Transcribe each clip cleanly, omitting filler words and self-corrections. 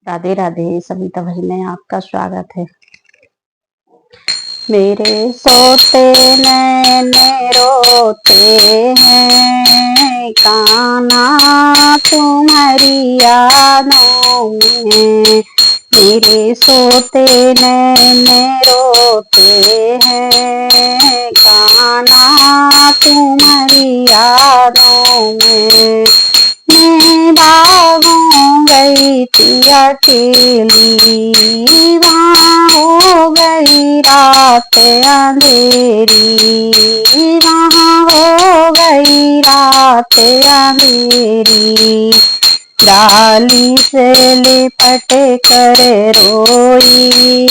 राधे राधे। सविता भजन में आपका स्वागत है। मेरे सोते नैन रोते हैं, कान्हा तुम्हारी यादों में। मेरे सोते नैन रोते हैं, कान्हा तुम्हारी यादों में। मैं भागूं गई थी अकेली, वहाँ हो गई रात अंधेरी, वहाँ हो गई रात अंधेरी। डाली से लिपट कर रोई,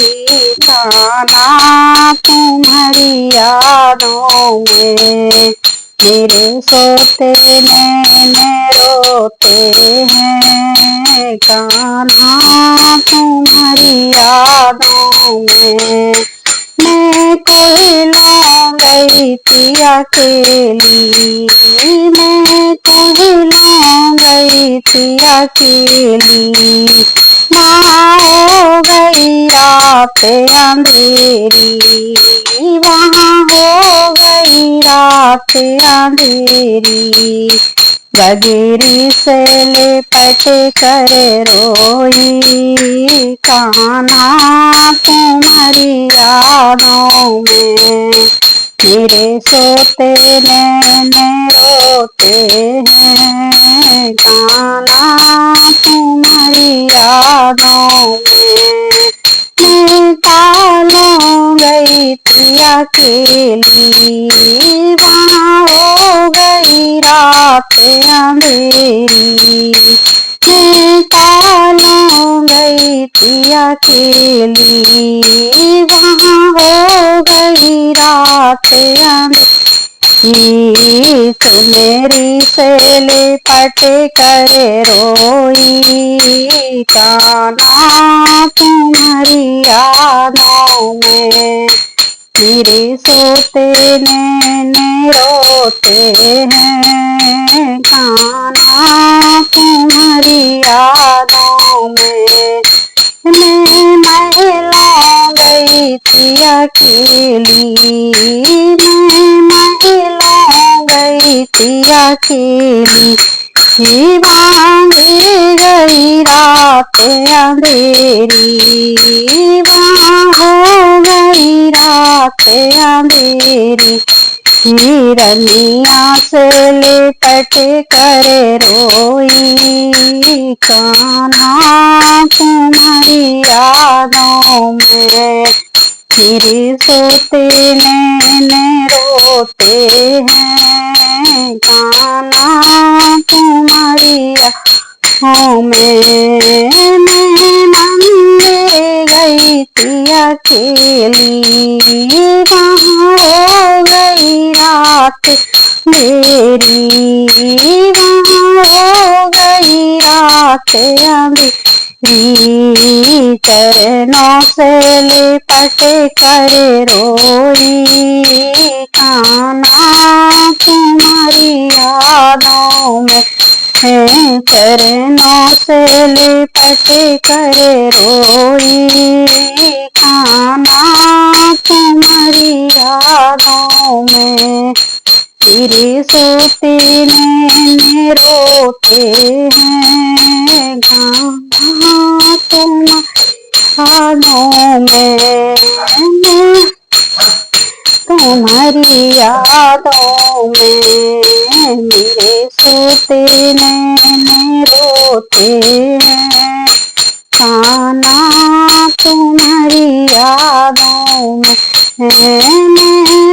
कान्हा तुम्हारी यादों में। मेरे सोते नैन रोते हैं, कान्हा तुम्हारी यादों में। मैं कोयलों गई थी अकेली, मैं कोयलों गई थी अकेली, वहाँ हो गई रात अंधेरी, वहाँ हो गई रात अंधेरी। गगरी से लिपट कर रोई, कान्हा तुम्हारी यादों में। मेरे सोते नैन रोते हैं, कान्हा तुम्हारी यादों में। मैं कालों गई थी अकेली, वहाँ हो गई रात अंधेरी। मैं कालों गई थी अकेली, वहाँ हो गई रात अंधेरी। मेरी से लिपट कर रोई, कान्हा तुम्हारी यादों में। मेरे सोते नैन रोते हैं, कान्हा तुम्हारी यादों में। मैं महलों गई थी अकेली, मैं महलों गई थी अकेली, वहाँ गई रात अंधेरी, वहाँ हो गई रात अंधेरी। हिरनिया से लिपट कर रोई, कान्हा तुम्हारी यादों में। मेरे सोते नैन रोते हैं, कान्हा तुम्हारी यादों में। मैं मंदिर गई थी अकेली, वहाँ हो गई रात मेरी, वहाँ हो गई रात अंधेरी। चरणों से लिपट कर रोई, कान्हा तुम्हारी यादों में। चरणों से लिपट कर रोई, कान्हा तुम्हारी यादों में। तेरे सोते नैन रोते हैं, कान्हा तुम्हारी यादों में। तुम्हारी यादों में मेरे सोते नैन रोते हैं, कान्हा तुम्हारी यादों में। मैं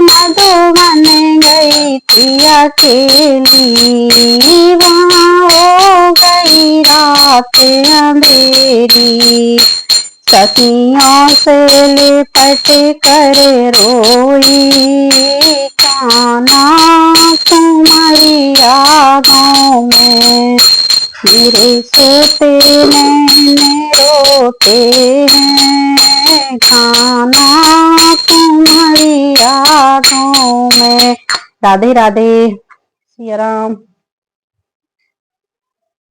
मधुबन गई थी अकेली, वहाँ हो गई रात अंधेरी। सखियों से लिपट कर रोई, कान्हा तुम्हारी यादों में। मेरे सोते नैन रोते हैं, कान्हा तुम्हारी यादों में। राधे राधे। सिया राम।